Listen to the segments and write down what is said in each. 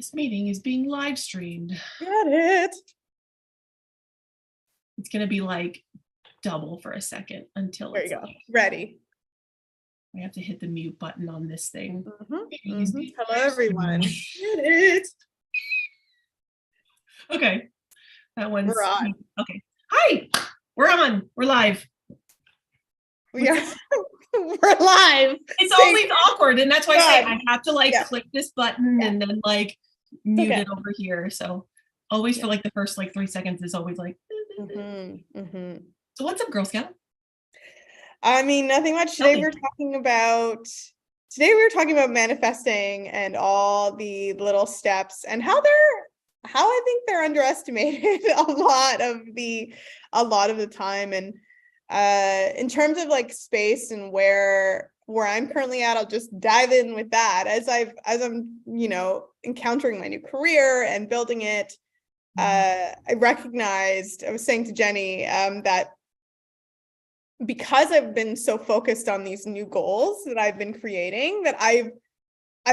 This meeting is being live streamed. Got it. It's going to be like double for a second until There it's you go. live. Ready. I have to hit the mute button on this thing. Hello, everyone. Get it. Okay. That one's We're on. Okay. Hi. We're on. We're live. We are. We're live. It's always awkward, and that's why I say I have to click this button and then mute it over here. So always for the first 3 seconds is always like. So what's up, Girl Scout? I mean, nothing much. Today we were talking about manifesting and all the little steps and how I think they're underestimated a lot of the time. And in terms of space and where I'm currently at, I'll just dive in with that as I'm encountering my new career and building it. I was saying to Jennie that because I've been so focused on these new goals that I've been creating, that I've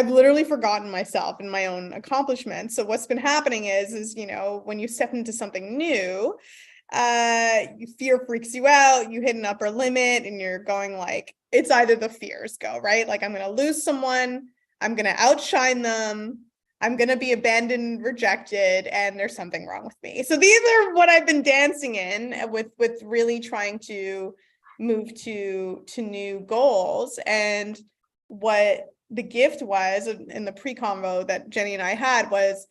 literally forgotten myself and my own accomplishments. So what's been happening is when you step into something new, fear freaks you out, you hit an upper limit and you're going it's either the fears go, right? I'm going to lose someone, I'm going to outshine them, I'm going to be abandoned, rejected, and there's something wrong with me. So these are what I've been dancing in with really trying to move to new goals. And what the gift was in the pre-convo that Jennie and I had was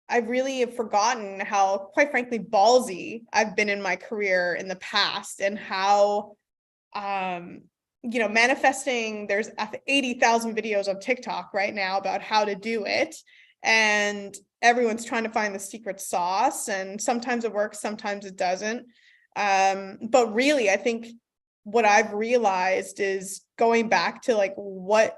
I really have forgotten how, quite frankly, ballsy I've been in my career in the past, and how, manifesting, there's 80,000 videos on TikTok right now about how to do it. And everyone's trying to find the secret sauce, and sometimes it works, sometimes it doesn't. But really, I think what I've realized is going back to what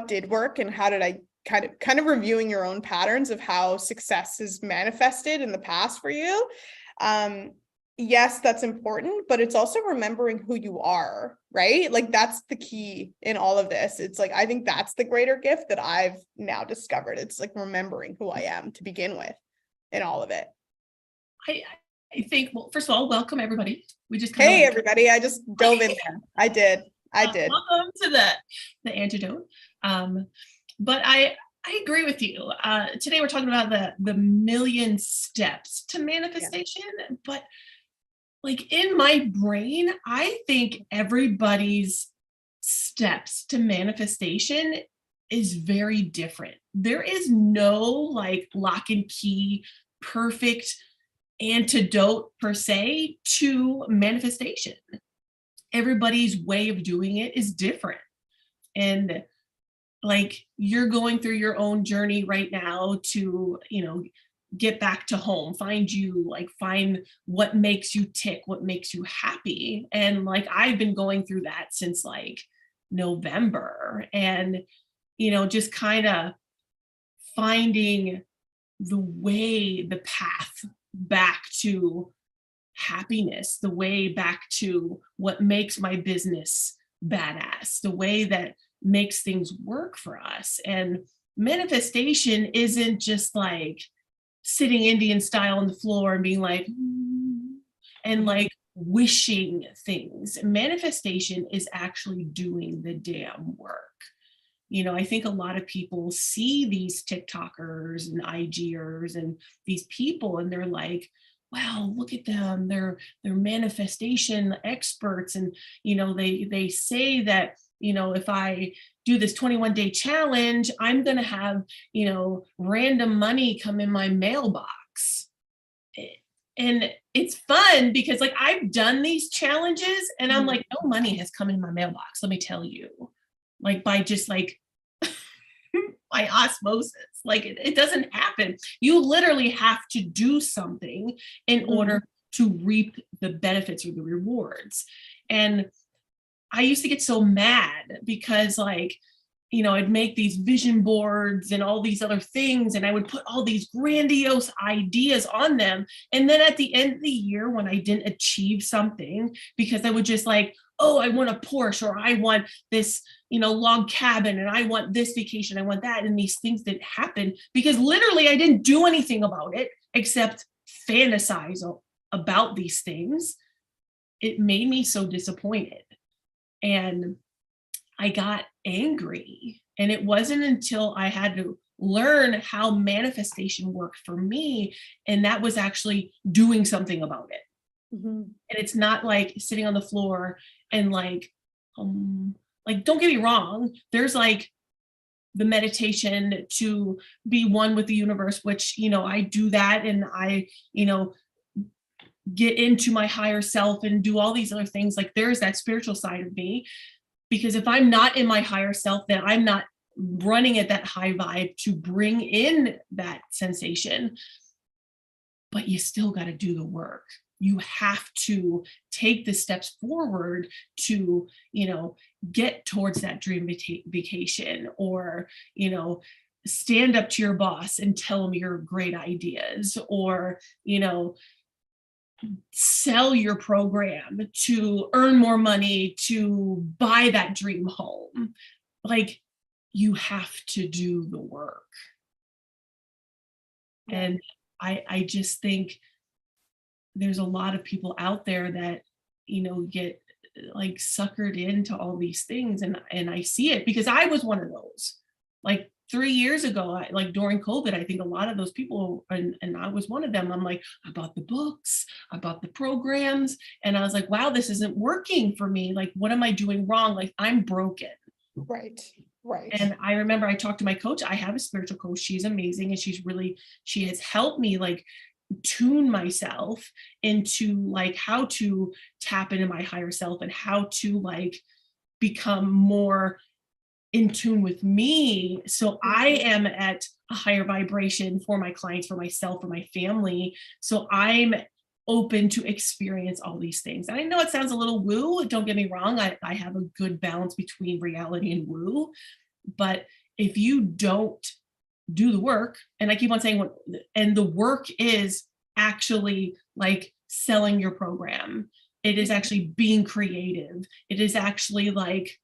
did work and how did I kind of reviewing your own patterns of how success is manifested in the past for you. Yes, that's important, but it's also remembering who you are, right? That's the key in all of this. It's I think that's the greater gift that I've now discovered. It's remembering who I am to begin with in all of it. I think, well, first of all, welcome everybody. We just Hey everybody, I just dove in there. I did. Welcome to the Antidote. But I agree with you. Today we're talking about the million steps to manifestation, but in my brain, I think everybody's steps to manifestation is very different. There is no lock and key, perfect antidote per se to manifestation. Everybody's way of doing it is different. And you're going through your own journey right now to, get back to home, find what makes you tick, what makes you happy. And I've been going through that since November, and, just kind of finding the path back to happiness, the way back to what makes my business badass, the way that makes things work for us. And manifestation isn't just sitting Indian style on the floor and being and wishing things. Manifestation is actually doing the damn work. I think a lot of people see these TikTokers and IGers and these people and they're wow, look at them. They're manifestation experts. And, they say that, if I do this 21-day challenge, I'm going to have, random money come in my mailbox. And it's fun because I've done these challenges and I'm no money has come in my mailbox. Let me tell you, by just by osmosis, it doesn't happen. You literally have to do something in order to reap the benefits or the rewards. And I used to get so mad because I'd make these vision boards and all these other things, and I would put all these grandiose ideas on them. And then at the end of the year, when I didn't achieve something, because I would just oh, I want a Porsche, or I want this, log cabin, and I want this vacation, I want that. And these things didn't happen because literally I didn't do anything about it except fantasize about these things. It made me so disappointed. And I got angry. And it wasn't until I had to learn how manifestation worked for me. And that was actually doing something about it. And it's not like sitting on the floor and like, don't get me wrong, there's like the meditation to be one with the universe, which, I do that, and I, get into my higher self and do all these other things. Like there's that spiritual side of me, because if I'm not in my higher self, then I'm not running at that high vibe to bring in that sensation. But you still got to do the work. You have to take the steps forward to, get towards that dream vacation, or, stand up to your boss and tell them your great ideas, or, sell your program to earn more money to buy that dream home. Like, you have to do the work. And I just think there's a lot of people out there that, get like suckered into all these things. And I see it because I was one of those. Like 3 years ago, like during COVID, I think a lot of those people, and I was one of them, I'm like, I bought the books, I bought the programs, and I was like, wow, this isn't working for me. Like, what am I doing wrong? Like, I'm broken. Right. And I remember I talked to my coach. I have a spiritual coach. She's amazing. And she has helped me like tune myself into like how to tap into my higher self and how to like become more in tune with me. So I am at a higher vibration for my clients, for myself, for my family. So I'm open to experience all these things. And I know it sounds a little woo. Don't get me wrong. I have a good balance between reality and woo. But if you don't do the work, and I keep on saying, and the work is actually like selling your program. It is actually being creative. It is actually like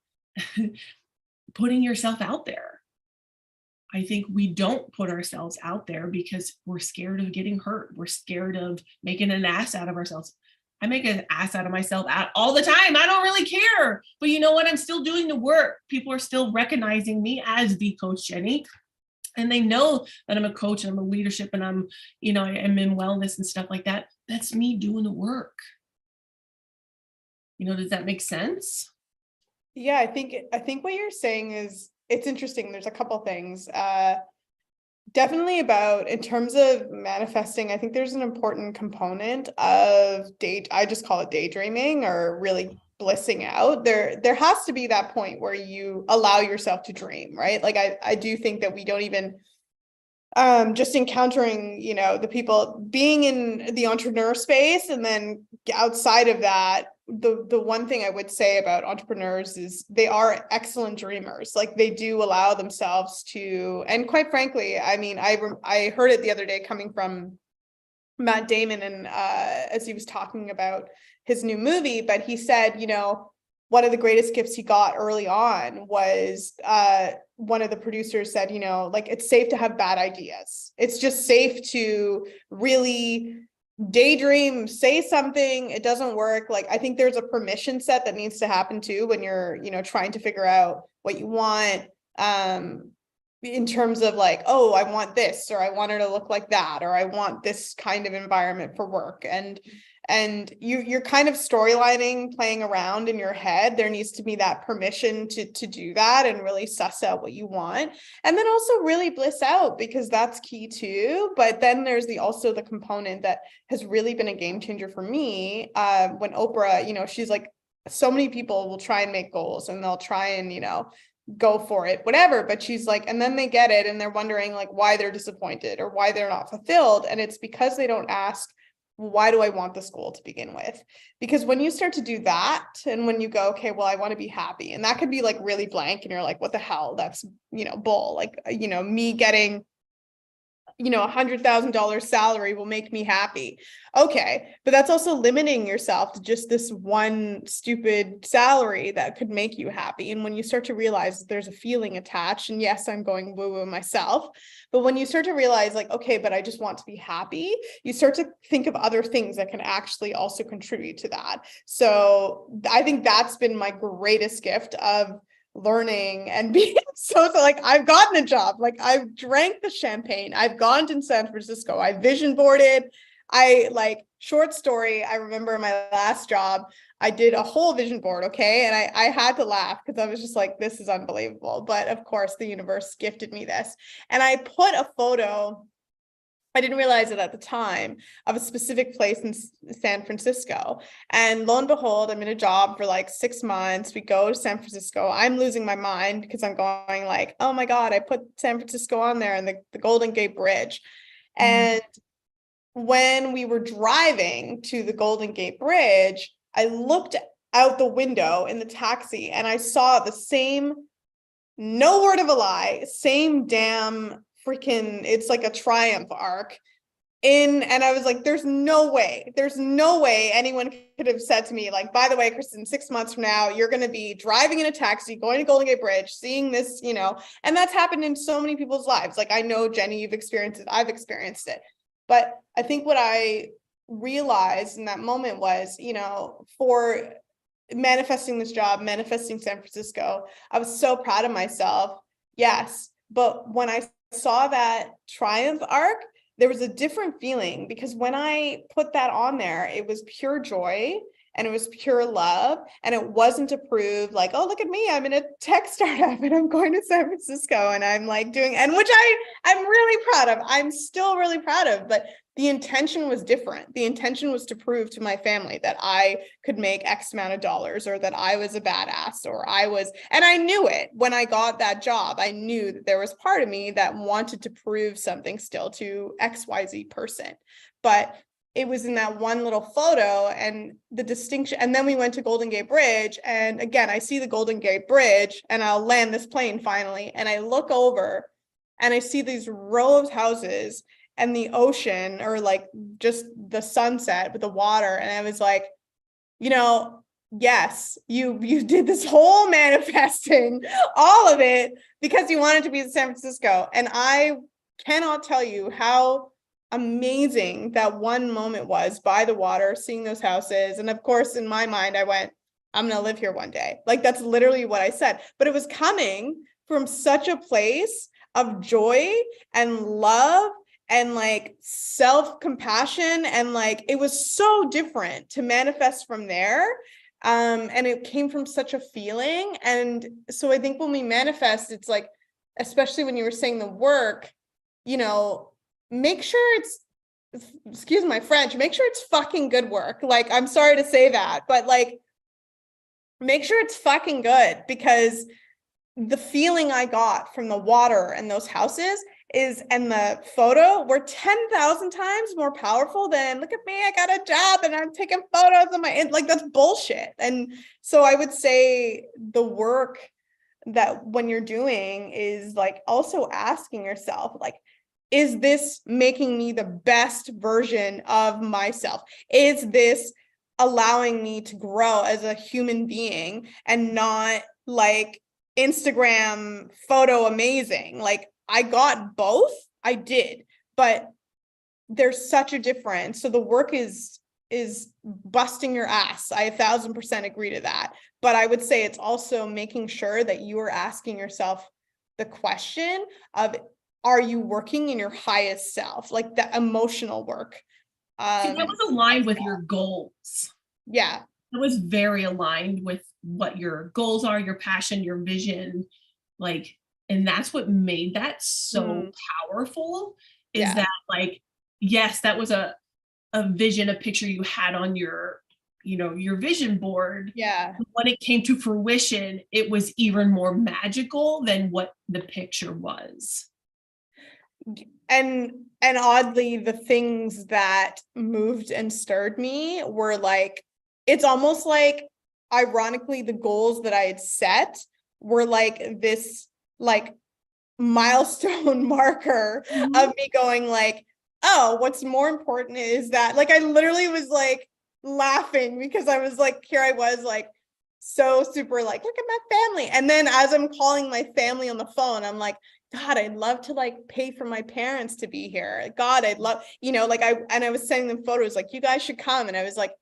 putting yourself out there. I think we don't put ourselves out there because we're scared of getting hurt. We're scared of making an ass out of ourselves. I make an ass out of myself all the time. I don't really care. But you know what? I'm still doing the work. People are still recognizing me as the Coach Jennie. And they know that I'm a coach and I'm a leadership and I'm in wellness and stuff like that. That's me doing the work. Does that make sense? Yeah, I think what you're saying is, it's interesting. There's a couple things. Definitely about, in terms of manifesting, I think there's an important component of I just call it daydreaming, or really blissing out. There has to be that point where you allow yourself to dream, right? Like I do think that we don't even just encountering, the people being in the entrepreneur space, and then outside of that, the one thing I would say about entrepreneurs is they are excellent dreamers. Like they do allow themselves to, and quite frankly, I mean, I heard it the other day coming from Matt Damon, and as he was talking about his new movie, but he said, one of the greatest gifts he got early on was one of the producers said, like, it's safe to have bad ideas. It's just safe to really daydream, say something, it doesn't work. Like, I think there's a permission set that needs to happen too when you're, trying to figure out what you want, in terms of like, oh, I want this, or I want her to look like that, or I want this kind of environment for work. And you're kind of storylining, playing around in your head. There needs to be that permission to do that and really suss out what you want. And then also really bliss out, because that's key too. But then there's also the component that has really been a game changer for me. When Oprah, she's like, so many people will try and make goals and they'll try and, go for it, whatever. But she's like, and then they get it and they're wondering like why they're disappointed or why they're not fulfilled. And it's because they don't ask, why do I want this goal to begin with? Because when you start to do that, and when you go, okay, well, I want to be happy, and that could be like really blank, and you're like, what the hell? That's, bull. Like, me getting, $100,000 salary will make me happy. Okay, but that's also limiting yourself to just this one stupid salary that could make you happy. And when you start to realize that there's a feeling attached, and yes, I'm going woo-woo myself, but when you start to realize like, okay, but I just want to be happy, you start to think of other things that can actually also contribute to that. So I think that's been my greatest gift of learning and being so like I've gotten a job, like I've drank the champagne, I've gone to San Francisco, I vision boarded, short story, I remember my last job, I did a whole vision board, okay, and I had to laugh because I was just like, this is unbelievable, but of course the universe gifted me this, and I put a photo, I didn't realize it at the time, of a specific place in San Francisco. And lo and behold, I'm in a job for like 6 months. We go to San Francisco. I'm losing my mind because I'm going like, oh my God, I put San Francisco on there and the Golden Gate Bridge. And when we were driving to the Golden Gate Bridge, I looked out the window in the taxi and I saw the same, no word of a lie, same damn freaking, it's like a triumph arc and I was like, there's no way anyone could have said to me like, by the way, Kristin, 6 months from now you're going to be driving in a taxi going to Golden Gate Bridge, seeing this, and that's happened in so many people's lives. Like, I know, Jennie, you've experienced it, I've experienced it, but I think what I realized in that moment was, for manifesting this job, manifesting San Francisco, I was so proud of myself, yes, but when I saw that triumph arc, there was a different feeling, because when I put that on there, it was pure joy and it was pure love, and it wasn't to prove like, oh, look at me, I'm in a tech startup and I'm going to San Francisco and I'm like doing, and which I'm really proud of, I'm still really proud of, but the intention was different. The intention was to prove to my family that I could make X amount of dollars, or that I was a badass, or and I knew it when I got that job. I knew that there was part of me that wanted to prove something still to XYZ person, but it was in that one little photo and the distinction. And then we went to Golden Gate Bridge, and again, I see the Golden Gate Bridge and I'll land this plane finally. And I look over and I see these row of houses and the ocean, or like just the sunset with the water. And I was like, yes, you did this whole manifesting, all of it, because you wanted to be in San Francisco. And I cannot tell you how amazing that one moment was by the water, seeing those houses. And of course, in my mind, I went, I'm going to live here one day. Like, that's literally what I said, but it was coming from such a place of joy and love and like self-compassion, and like it was so different to manifest from there, and it came from such a feeling. And so I think when we manifest, it's like, especially when you were saying the work, make sure it's, excuse my French, make sure it's fucking good work. Like, I'm sorry to say that, but like, make sure it's fucking good, because the feeling I got from the water and those houses and the photo were 10,000 times more powerful than, look at me, I got a job and I'm taking photos of like, that's bullshit. And so I would say the work that when you're doing is like also asking yourself, like, is this making me the best version of myself? Is this allowing me to grow as a human being and not like Instagram photo amazing? Like, I got both, I did, but there's such a difference. So the work is busting your ass. I 1,000% agree to that. But I would say it's also making sure that you are asking yourself the question of, are you working in your highest self? Like the emotional work. See, that was aligned with your goals. Yeah. It was very aligned with what your goals are, your passion, your vision, like, and that's what made that so powerful, is that like, yes, that was a vision, a picture you had on your, your vision board. Yeah. When it came to fruition, it was even more magical than what the picture was. And oddly, the things that moved and stirred me were like, it's almost like, ironically, the goals that I had set were like this, like milestone marker Mhm. of me going like, oh, what's more important is that, like, I literally was like laughing because I was like, here I was like so super like, look at my family. And then as I'm calling my family on the phone, I'm like, God, I'd love to like pay for my parents to be here. God, I'd love, like I was sending them photos like, you guys should come. And I was like,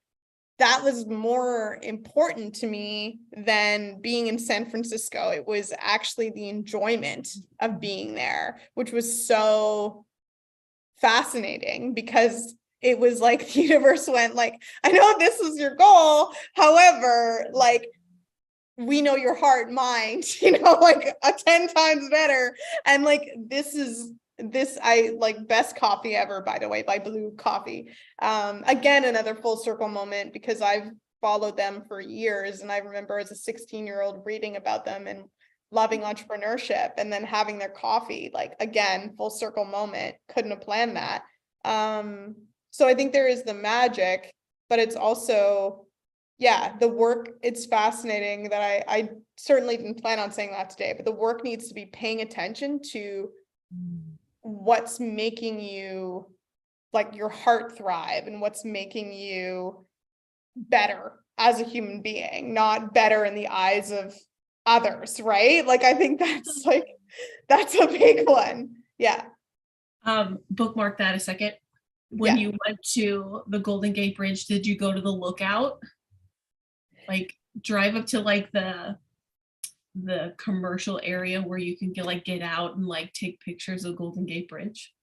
that was more important to me than being in San Francisco. It was actually the enjoyment of being there, which was so fascinating because it was like the universe went like, I know this was your goal. However, like, we know your heart and mind, like 10 times better. And like, I like best coffee ever, by the way, by Blue Coffee. Again, another full circle moment because I've followed them for years. And I remember as a 16-year-old reading about them and loving entrepreneurship and then having their coffee, like again, full circle moment, couldn't have planned that. So I think there is the magic, but it's also, yeah, the work, it's fascinating that I certainly didn't plan on saying that today, but the work needs to be paying attention to what's making you like your heart thrive and what's making you better as a human being, not better in the eyes of others, right? Like, I think that's a big one. Yeah. Bookmark that a second. When Yeah. you went to the Golden Gate Bridge, did you go to the lookout? Like drive up to like the commercial area where you can get out and like take pictures of Golden Gate Bridge?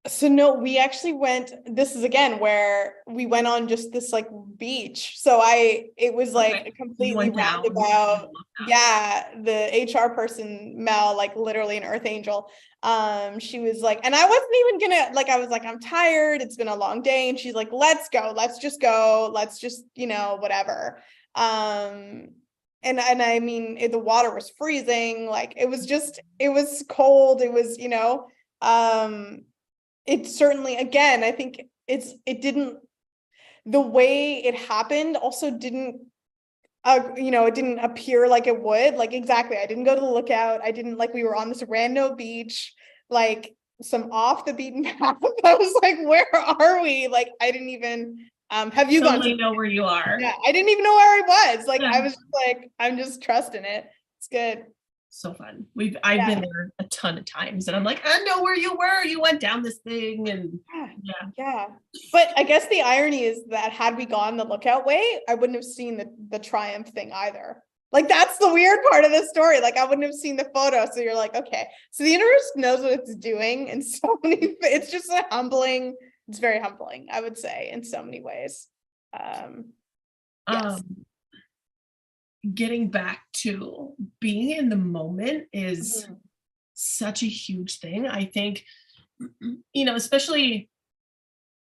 So no, we actually went, this is again where we went on just this like beach. So it was like Okay. a completely Down. roundabout. Yeah, the HR person, Mel, like literally an earth angel. She was like, and I wasn't even gonna, like, I was like, I'm tired. It's been a long day. And she's like, let's go. Let's just go. Let's just, whatever. And I mean, the water was freezing. Like, it was cold. It was, it certainly, again, I think the way it happened also didn't, it didn't appear like it would, like, exactly. I didn't go to the lookout. I didn't, like, we were on this rando beach, like some off the beaten path. I was like, where are we? Like, I didn't even, have you gone to? Know where you are? Yeah, I didn't even know where I was. Like, I was just like, I'm just trusting it. It's good. So fun. I've been there a ton of times and I'm like, I know where you were. You went down this thing and yeah. But I guess the irony is that had we gone the lookout way, I wouldn't have seen the triumph thing either. Like, that's the weird part of the story. Like, I wouldn't have seen the photo. So you're like, okay, so the universe knows what it's doing in so many, it's just it's very humbling, I would say, in so many ways. Yes. Getting back to being in the moment is such a huge thing. I think, especially,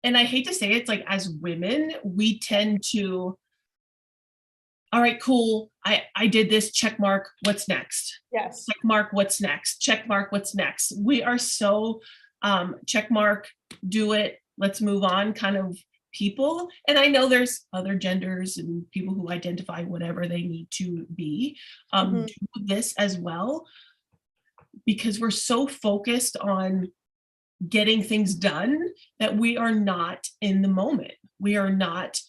and I hate to say it's like as women, we tend to, all right, cool. I did this, check mark, what's next? Yes. Check mark, what's next? Check mark, what's next? We are so check mark, do it, let's move on kind of people. And I know there's other genders and people who identify whatever they need to be do this as well, because we're so focused on getting things done that we are not in the moment. We are not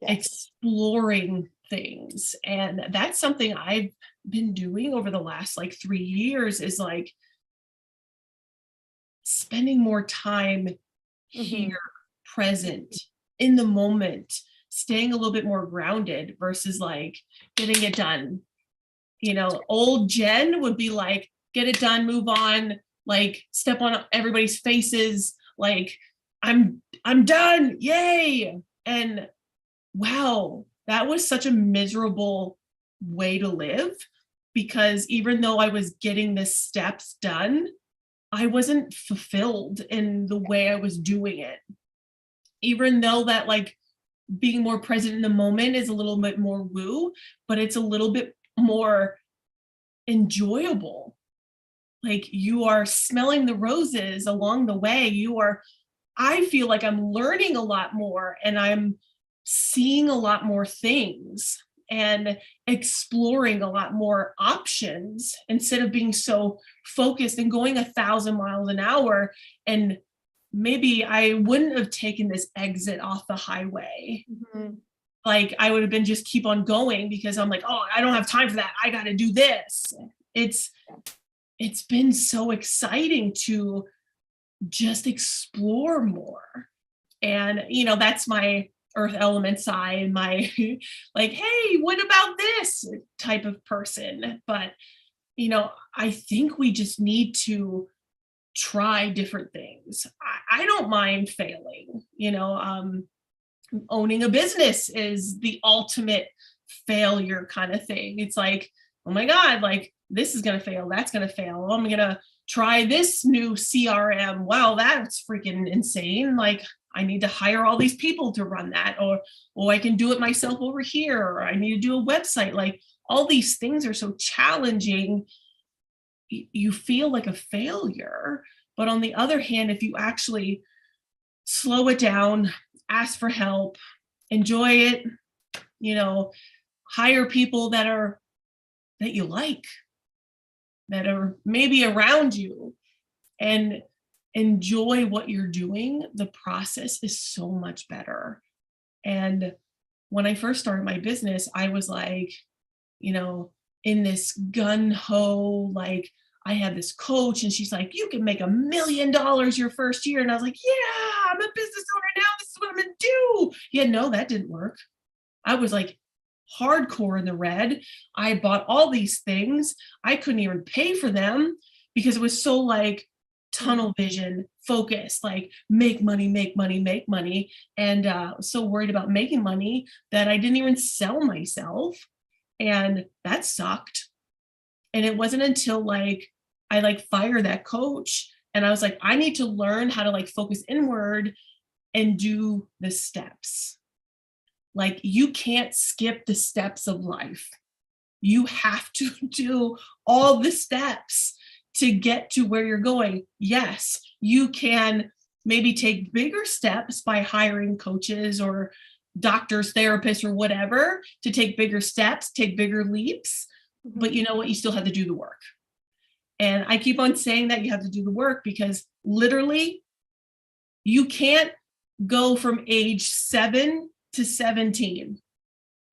exploring things. And that's something I've been doing over the last like 3 years, is like spending more time here, present, in the moment, staying a little bit more grounded versus like getting it done. Old Jen would be like, get it done, move on, like step on everybody's faces, like I'm done, yay. And wow, that was such a miserable way to live, because even though I was getting the steps done, I wasn't fulfilled in the way I was doing it. Even though that like being more present in the moment is a little bit more woo, but it's a little bit more enjoyable. Like, you are smelling the roses along the way. I feel like I'm learning a lot more and I'm seeing a lot more things. and exploring a lot more options instead of being so focused and going 1,000 miles an hour. And maybe I wouldn't have taken this exit off the highway. Like I would have been just keep on going because I'm like, oh, I don't have time for that. I got to do this. It's been so exciting to just explore more. And, that's my earth element side, my like, hey, what about this type of person? But, I think we just need to try different things. I don't mind failing, owning a business is the ultimate failure kind of thing. It's like, oh my God, like this is going to fail. That's going to fail. I'm going to try this new CRM. Wow, that's freaking insane. Like I need to hire all these people to run that, or I can do it myself over here, or I need to do a website. Like all these things are so challenging. You feel like a failure. But on the other hand, if you actually slow it down, ask for help, enjoy it, hire people that you like, that are maybe around you, and enjoy what you're doing, the process is so much better. And when I first started my business, I was like, in this gun ho, like I had this coach and she's like, you can make $1 million your first year. And I was like, yeah, I'm a business owner now. This is what I'm going to do. Yeah, no, that didn't work. I was like hardcore in the red. I bought all these things. I couldn't even pay for them because it was so like tunnel vision focused, like make money, make money, make money. And so worried about making money that I didn't even sell myself. And that sucked. And it wasn't until like I like fired that coach and I was like, I need to learn how to like focus inward and do the steps. Like you can't skip the steps of life. You have to do all the steps to get to where you're going. Yes, you can maybe take bigger steps by hiring coaches or doctors, therapists, or whatever to take bigger steps, take bigger leaps. But you know what? You still have to do the work. And I keep on saying that you have to do the work because literally you can't go from age 7 to 17.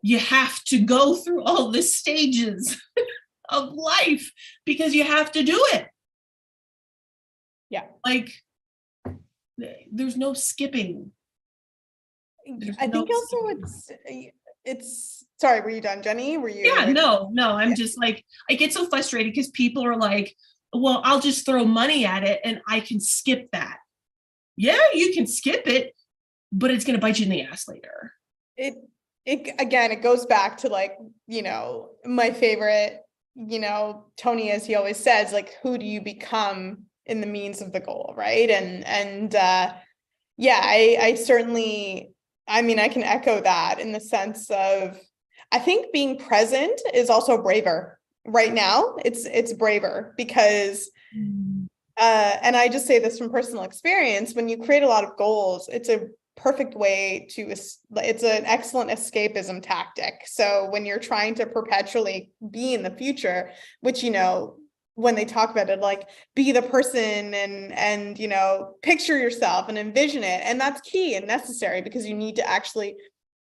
You have to go through all the stages of life because you have to do it. Yeah. Like there's no skipping. I think also it's sorry, were you done, Jenny? Were you? Yeah, no, I'm just like, I get so frustrated because people are like, well, I'll just throw money at it and I can skip that. Yeah, you can skip it, but it's going to bite you in the ass later. It again, it goes back to like, my favorite, Tony, as he always says, like, who do you become in the means of the goal, right? And yeah, I certainly, I mean, I can echo that in the sense of, I think being present is also braver right now. It's braver because, and I just say this from personal experience, when you create a lot of goals, it's a perfect way to, it's an excellent escapism tactic. So when you're trying to perpetually be in the future, which, when they talk about it, like be the person and picture yourself and envision it. And that's key and necessary because you need to actually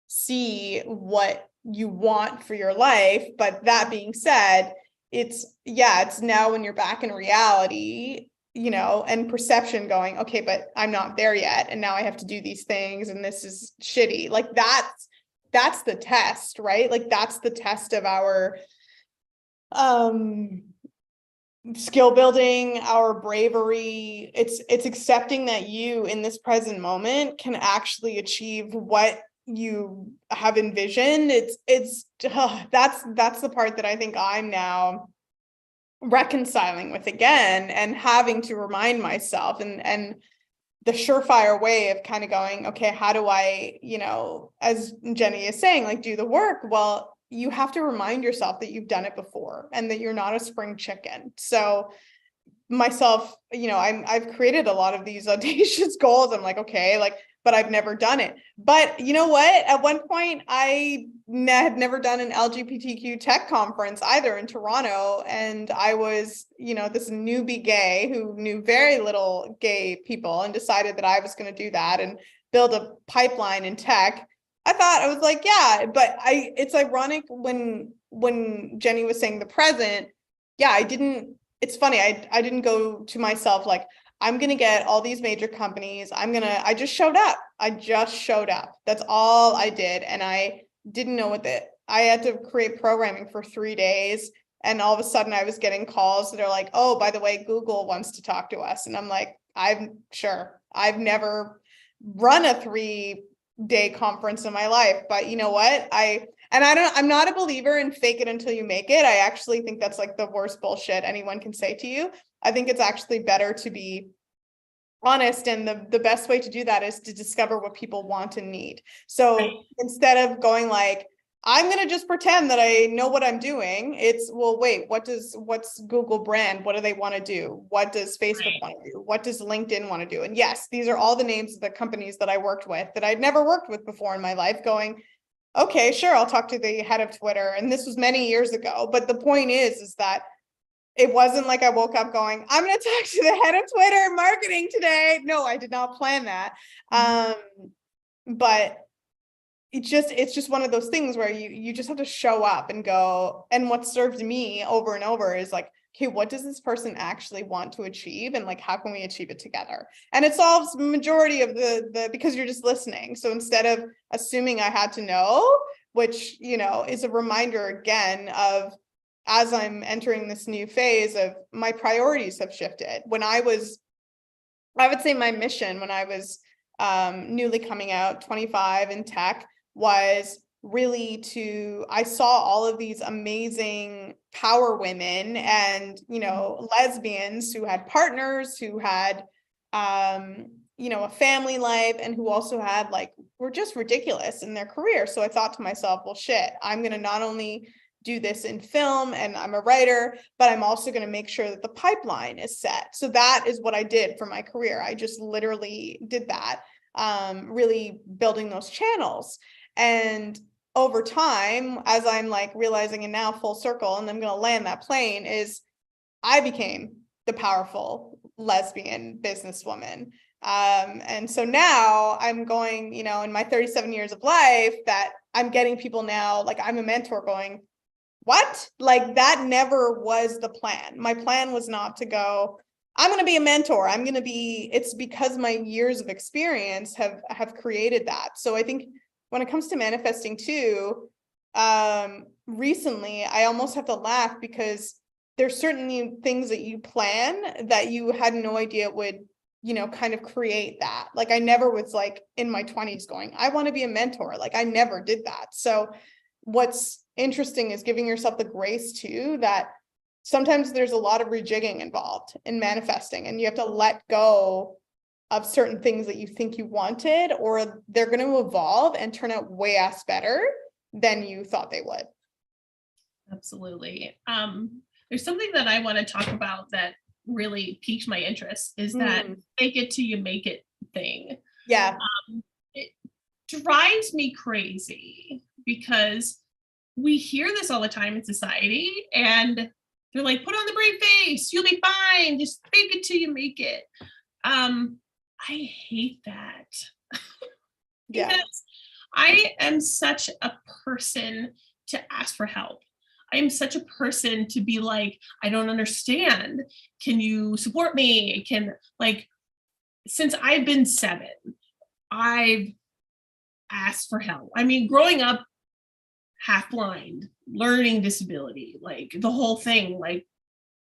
see what you want for your life. But that being said, it's now when you're back in reality, and perception going, okay, but I'm not there yet. And now I have to do these things and this is shitty. Like that's the test, right? Like that's the test of our, skill building, our bravery. It's accepting that you in this present moment can actually achieve what you have envisioned. That's the part that I think I'm now reconciling with again and having to remind myself and the surefire way of kind of going, okay, how do I, as Jenny is saying, like do the work? Well, you have to remind yourself that you've done it before and that you're not a spring chicken. So myself, I've created a lot of these audacious goals. I'm like, okay, like, but I've never done it. But you know what? At one point, I had never done an LGBTQ tech conference either in Toronto. And I was, this newbie gay who knew very little gay people and decided that I was going to do that and build a pipeline in tech. I was like, yeah, but it's ironic when Jennie was saying the present. Yeah, it's funny. I didn't go to myself like, I'm going to get all these major companies. I just showed up. That's all I did. And I didn't know I had to create programming for 3 days. And all of a sudden I was getting calls that are like, oh, by the way, Google wants to talk to us. And I'm like, I'm sure. I've never run a 3-day conference in my life, but you know what? I'm not a believer in fake it until you make it. I actually think that's like the worst bullshit anyone can say to you. I think it's actually better to be honest. And the best way to do that is to discover what people want and need. So instead of going like, I'm going to just pretend that I know what I'm doing, it's, well, wait, what's Google brand? What do they want to do? What does Facebook want to do? What does LinkedIn want to do? And yes, these are all the names of the companies that I worked with that I'd never worked with before in my life, going, okay, sure, I'll talk to the head of Twitter. And this was many years ago. But the point is that it wasn't like I woke up going, I'm going to talk to the head of Twitter marketing today. No, I did not plan that. But it's just one of those things where you just have to show up and go. And what served me over and over is like, okay, what does this person actually want to achieve? And like, how can we achieve it together? And it solves majority of the because you're just listening. So instead of assuming I had to know, which, is a reminder again of, as I'm entering this new phase of my priorities have shifted. I would say my mission when I was newly coming out 25 in tech was really I saw all of these amazing power women and, lesbians who had partners, who had, a family life, and who also had were just ridiculous in their career. So I thought to myself, well, shit, I'm going to not only do this in film and I'm a writer, but I'm also going to make sure that the pipeline is set. So that is what I did for my career. I just literally did that, really building those channels. And over time, as I'm realizing, and now full circle, and I'm going to land that plane, is I became the powerful lesbian businesswoman. And so now I'm going, in my 37 years of life, that I'm getting people now, I'm a mentor going, what? That never was the plan. My plan was not to go, I'm going to be a mentor. It's because my years of experience have created that. So I think when it comes to manifesting too, recently, I almost have to laugh because there's certainly things that you plan that you had no idea would, kind of create that. I never was in my 20s going, I want to be a mentor. I never did that. So what's interesting is giving yourself the grace too, that sometimes there's a lot of rejigging involved in manifesting, and you have to let go of certain things that you think you wanted, or they're going to evolve and turn out way ass better than you thought they would. Absolutely. There's something that I want to talk about that really piqued my interest, is that fake it till you make it thing. Yeah. It drives me crazy because we hear this all the time in society, and they're like, put on the brave face, you'll be fine, just fake it till you make it. I hate that. Yeah. Because I am such a person to ask for help. I am such a person to be like, I don't understand. Can you support me? Since I've been 7, I've asked for help. I mean, growing up half blind, learning disability, the whole thing,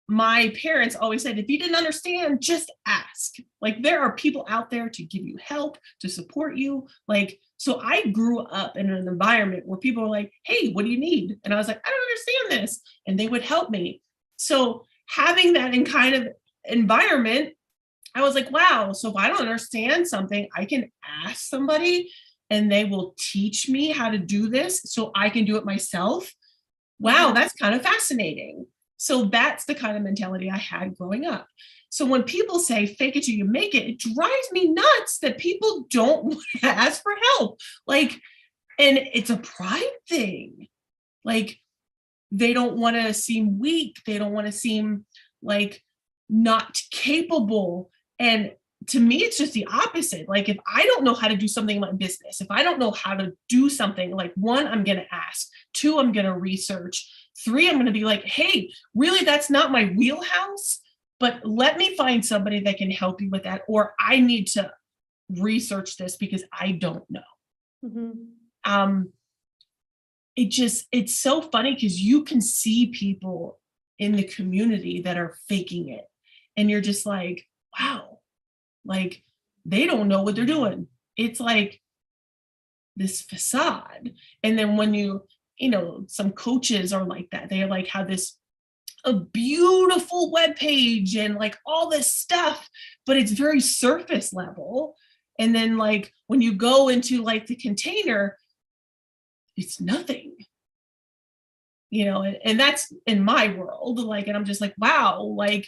my parents always said, if you didn't understand, just ask. There are people out there to give you help, to support you. So I grew up in an environment where people were like, hey, what do you need? And I was like, I don't understand this. And they would help me. So having that in kind of environment, I was like, wow. So if I don't understand something, I can ask somebody and they will teach me how to do this so I can do it myself. Wow, that's kind of fascinating. So that's the kind of mentality I had growing up. So when people say fake it till you make it, it drives me nuts that people don't want to ask for help. Like, and it's a pride thing. Like, they don't want to seem weak. They don't want to seem like not capable. And to me, it's just the opposite. Like, if I don't know how to do something in my business, if I don't know how to do something, like, one, I'm going to ask. Two, I'm going to research. Three, I'm going to be like, hey, really, that's not my wheelhouse, but let me find somebody that can help you with that. Or I need to research this because I don't know. Mm-hmm. It's so funny because you can see people in the community that are faking it. And you're just like, wow, like they don't know what they're doing. It's like this facade. And then when some coaches are like that, they like have a beautiful web page and like all this stuff, but it's very surface level. And then like when you go into like the container, it's nothing, and that's in my world. Like, and I'm just like, wow, like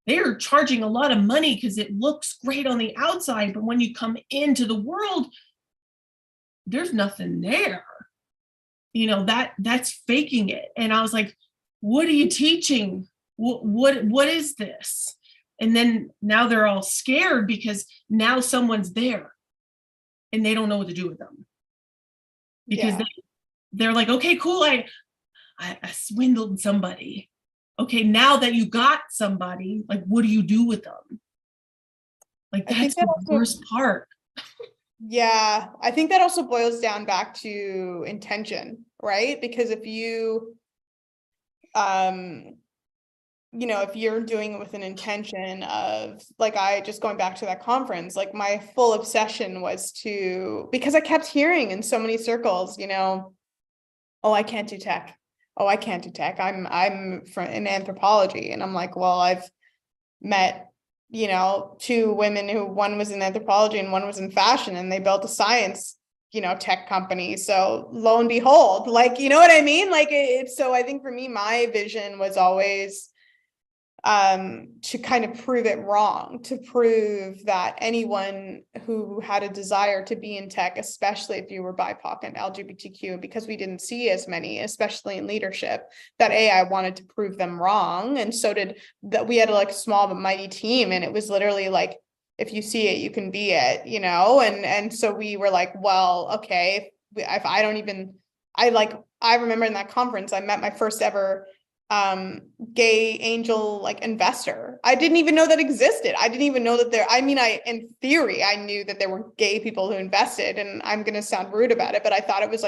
they're charging a lot of money because it looks great on the outside, but when you come into the world, there's nothing there. That's faking it. And I was like, what are you teaching? What is this? And then now they're all scared because now someone's there and they don't know what to do with them. Because they're like, okay, cool, I swindled somebody. Okay, now that you got somebody, like, what do you do with them? Like, that's the worst part. Yeah, I think that also boils down back to intention, right? Because if you, if you're doing it with an intention of, like, I just going back to that conference, like my full obsession was because I kept hearing in so many circles, oh, I can't do tech. Oh, I can't do tech. I'm in anthropology. And I'm like, well, I've met, two women who, one was in anthropology and one was in fashion, and they built a science, tech company. So lo and behold, like, you know what I mean? Like, so I think for me, my vision was always to kind of prove it wrong, to prove that anyone who had a desire to be in tech, especially if you were BIPOC and LGBTQ, because we didn't see as many, especially in leadership, that I wanted to prove them wrong. And so did that. We had a small but mighty team, and it was literally like, if you see it, you can be it, and so we were like, well, okay, if I don't even, I remember in that conference, I met my first ever gay angel investor. I didn't even know that existed. I didn't even know that in theory, I knew that there were gay people who invested, and I'm going to sound rude about it, but I thought it was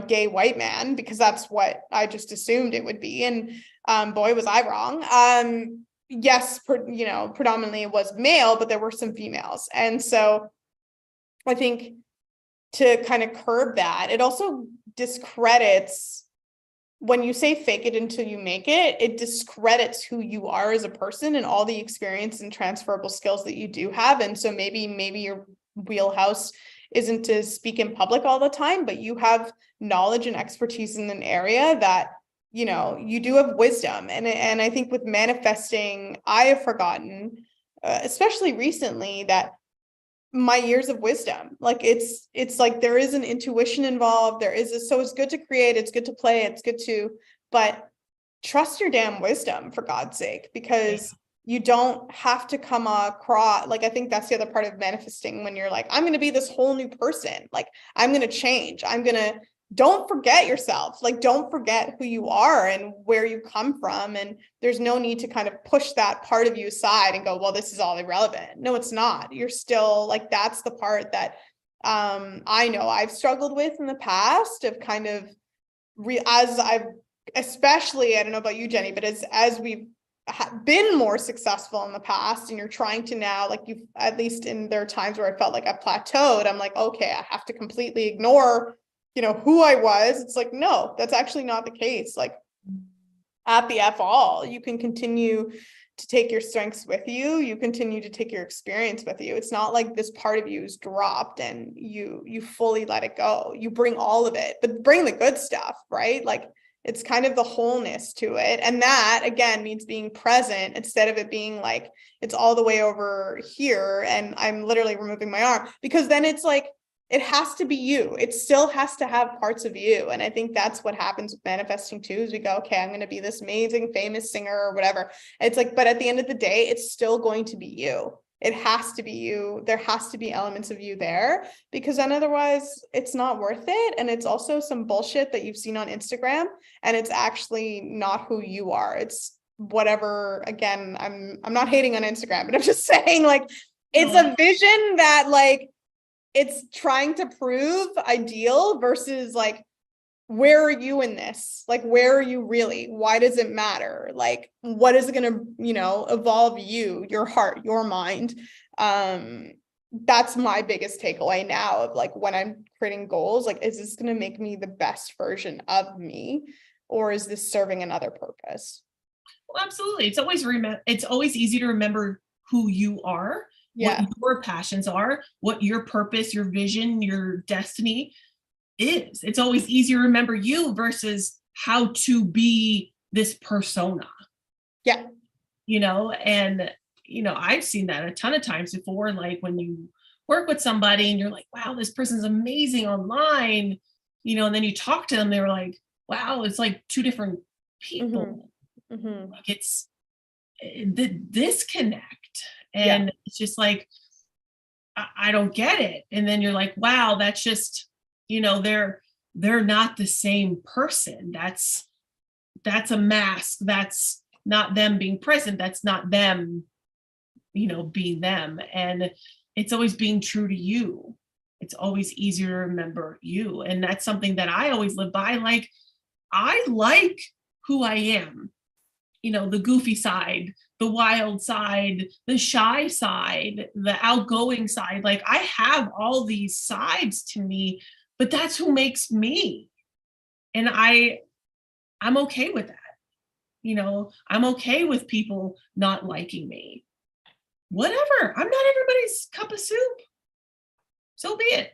gay white man, because that's what I just assumed it would be. And boy, was I wrong. Yes, predominantly it was male, but there were some females. And so I think to kind of curb that, it also discredits, when you say fake it until you make it, it discredits who you are as a person and all the experience and transferable skills that you do have. And so maybe your wheelhouse isn't to speak in public all the time, but you have knowledge and expertise in an area that, you do have wisdom. And I think with manifesting, I have forgotten, especially recently, that my years of wisdom, it's like there is an intuition involved. So it's good to create, it's good to play, it's good to, but trust your damn wisdom, for God's sake, because you don't have to come across, I think that's the other part of manifesting, when you're like, I'm going to be this whole new person, I'm going to change, don't forget yourself, don't forget who you are and where you come from. And there's no need to kind of push that part of you aside and go, well, this is all irrelevant. No, it's not. You're still that's the part that I know I've struggled with in the past, of kind of as I've, especially, I don't know about you, Jennie, but as we've been more successful in the past, and you're trying to now, you've, at least in there are times where I felt like I plateaued, I'm like, okay, I have to completely ignore who I was. It's like, no, that's actually not the case. At the F all, you can continue to take your strengths with you. You continue to take your experience with you. It's not like this part of you is dropped and you fully let it go. You bring all of it, but bring the good stuff, right? It's kind of the wholeness to it. And that again means being present instead of it being like, it's all the way over here and I'm literally removing my arm, because then it's like, it has to be you. It still has to have parts of you. And I think that's what happens with manifesting too, is we go, okay, I'm going to be this amazing, famous singer or whatever. It's like, but at the end of the day, it's still going to be you. It has to be you. There has to be elements of you there, because then otherwise it's not worth it. And it's also some bullshit that you've seen on Instagram, and it's actually not who you are. It's whatever. Again, I'm not hating on Instagram, but I'm just saying, like, it's a vision that like it's trying to prove ideal versus like, where are you in this? Like, where are you really? Why does it matter? Like, what is it going to, evolve you, your heart, your mind? That's my biggest takeaway now of like, when I'm creating goals, like, is this going to make me the best version of me, or is this serving another purpose? Well, absolutely. It's always easy to remember who you are, what your passions are, what your purpose, your vision, your destiny is. It's always easier to remember you versus how to be this persona. Yeah. And I've seen that a ton of times before, like when you work with somebody and you're like, wow, this person's amazing online, and then you talk to them, they're like, wow, it's like two different people. Mm-hmm. Like it's the disconnect. And it's just like, I don't get it. And then you're like, wow, that's just, they're not the same person. That's a mask. That's not them being present. That's not them, being them. And it's always being true to you. It's always easier to remember you. And that's something that I always live by. Like, I like who I am, the goofy side, the wild side, the shy side, the outgoing side. Like, I have all these sides to me, but that's who makes me. And I'm okay with that. I'm okay with people not liking me. Whatever. I'm not everybody's cup of soup. So be it.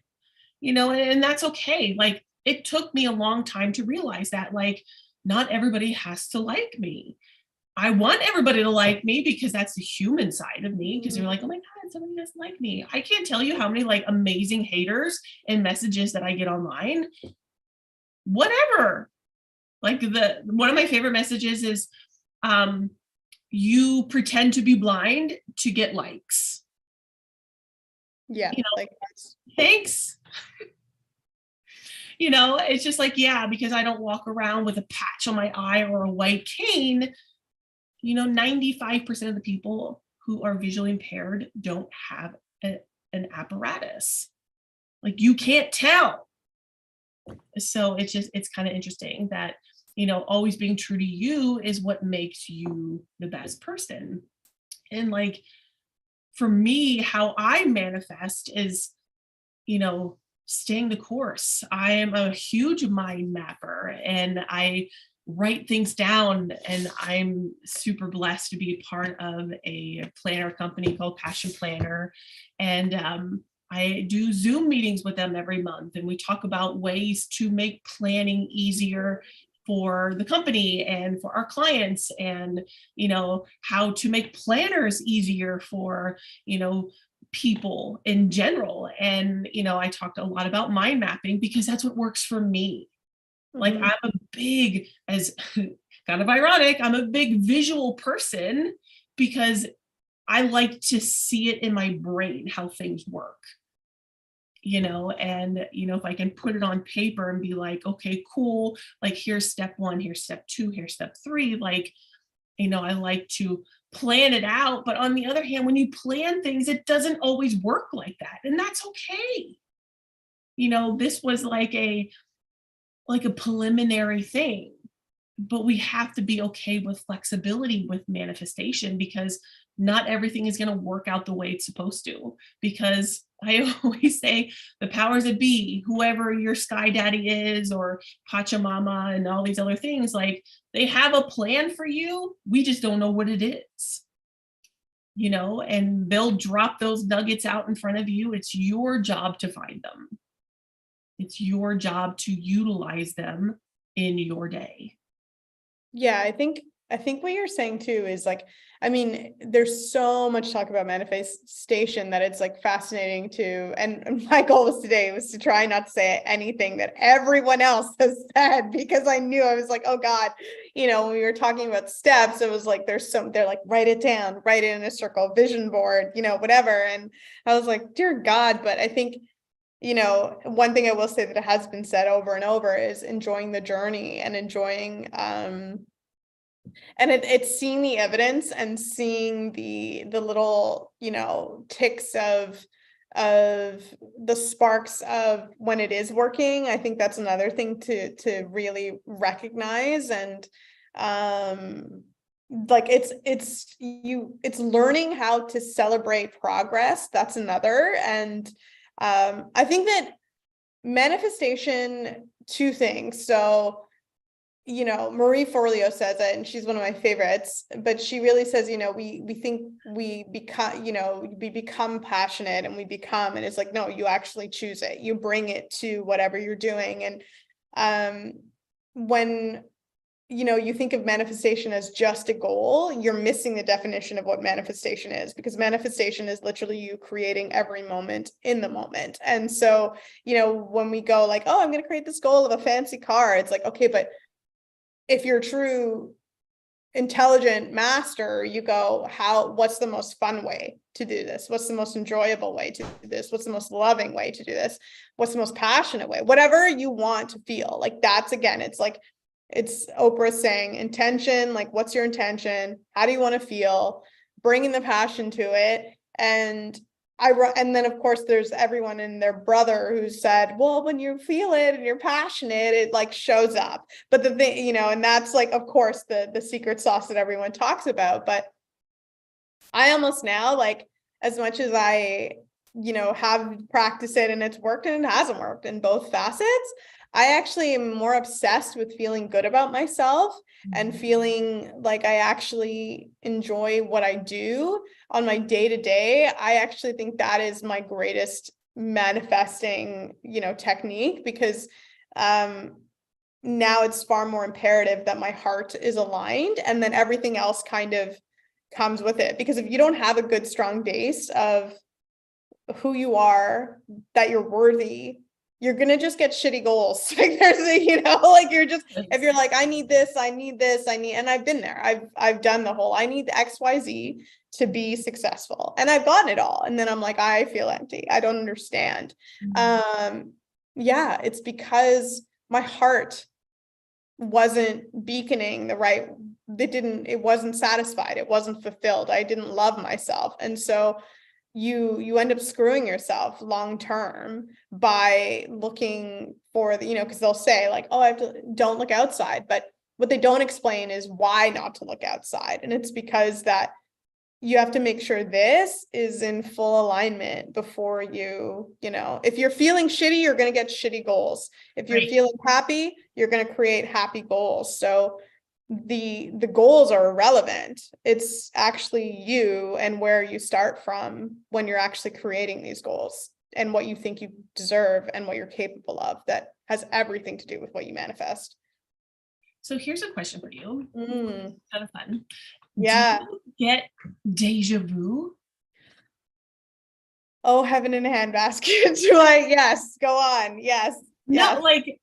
And that's okay. Like, it took me a long time to realize that, like, not everybody has to like me. I want everybody to like me because that's the human side of me, because you're like, oh my God, somebody doesn't like me. I can't tell you how many like amazing haters and messages that I get online. Whatever. Like, one of my favorite messages is, you pretend to be blind to get likes. Yeah. Like, thanks. It's just like, yeah, because I don't walk around with a patch on my eye or a white cane. 95% of the people who are visually impaired don't have an apparatus. Like, you can't tell. So it's kind of interesting that, always being true to you is what makes you the best person. And like, for me, how I manifest is, staying the course. I am a huge mind mapper, and I write things down, and I'm super blessed to be part of a planner company called Passion Planner. And I do Zoom meetings with them every month, and we talk about ways to make planning easier for the company and for our clients, and how to make planners easier for people in general. And I talked a lot about mind mapping because that's what works for me. Like, I'm a big, as kind of ironic, I'm a big visual person because I like to see it in my brain how things work. And if I can put it on paper and be like, okay, cool, like, here's step 1, here's step 2, here's step 3, like, I like to plan it out. But on the other hand, when you plan things, it doesn't always work like that, and that's okay. This was like a preliminary thing, but we have to be okay with flexibility with manifestation, because not everything is going to work out the way it's supposed to. Because I always say, the powers that be, whoever your sky daddy is, or Pachamama and all these other things, like, they have a plan for you. We just don't know what it is, and they'll drop those nuggets out in front of you. It's your job to find them. It's your job to utilize them in your day. Yeah, I think what you're saying too is like, I mean, there's so much talk about manifestation that it's like fascinating to, and my goal was today was to try not to say anything that everyone else has said, because I knew, I was like, oh God, when we were talking about steps, it was like, they're like, write it down, write it in a circle, vision board, whatever. And I was like, dear God, but I think, one thing I will say that has been said over and over is enjoying the journey and enjoying, and it's seeing the evidence and seeing the little, ticks of the sparks of when it is working. I think that's another thing to really recognize. And like it's learning how to celebrate progress. That's another. And I think that manifestation, two things. So Marie Forleo says it, and she's one of my favorites, but she really says, we think we become passionate and and it's like, no, you actually choose it. You bring it to whatever you're doing. And when you think of manifestation as just a goal, you're missing the definition of what manifestation is, because manifestation is literally you creating every moment in the moment. And so, when we go like, oh, I'm going to create this goal of a fancy car, it's like, okay, but if you're a true intelligent master, you go, what's the most fun way to do this? What's the most enjoyable way to do this? What's the most loving way to do this? What's the most passionate way? Whatever you want to feel. Like, that's, again, it's like, it's Oprah saying intention, like, what's your intention? How do you want to feel? Bringing the passion to it. And then of course there's everyone and their brother who said, well, when you feel it and you're passionate, it like shows up. But the thing, and that's like, of course, the secret sauce that everyone talks about. But I almost now, like, as much as I, have practiced it and it's worked and it hasn't worked in both facets, I actually am more obsessed with feeling good about myself and feeling like I actually enjoy what I do on my day-to-day. I actually think that is my greatest manifesting, technique, because now it's far more imperative that my heart is aligned, and then everything else kind of comes with it. Because if you don't have a good, strong base of who you are, that you're worthy, you're going to just get shitty goals. Like, there's like, you're just, if you're like, I need this, and I've been there, I've done the whole, I need the XYZ to be successful, and I've gotten it all. And then I'm like, I feel empty. I don't understand. Yeah, it's because my heart wasn't beaconing the right, it wasn't satisfied. It wasn't fulfilled. I didn't love myself. And so you end up screwing yourself long term by looking for the, because they'll say like, oh, don't look outside. But what they don't explain is why not to look outside. And it's because that you have to make sure this is in full alignment before if you're feeling shitty, you're going to get shitty goals. If you're feeling happy, you're going to create happy goals. So the goals are irrelevant. It's actually you and where you start from when you're actually creating these goals, and what you think you deserve and what you're capable of, that has everything to do with what you manifest. So here's a question for you. Kind of fun. Yeah. Do you get deja vu? Oh, heaven in a handbasket. Do I? Yes. Go on. Yes. No, like,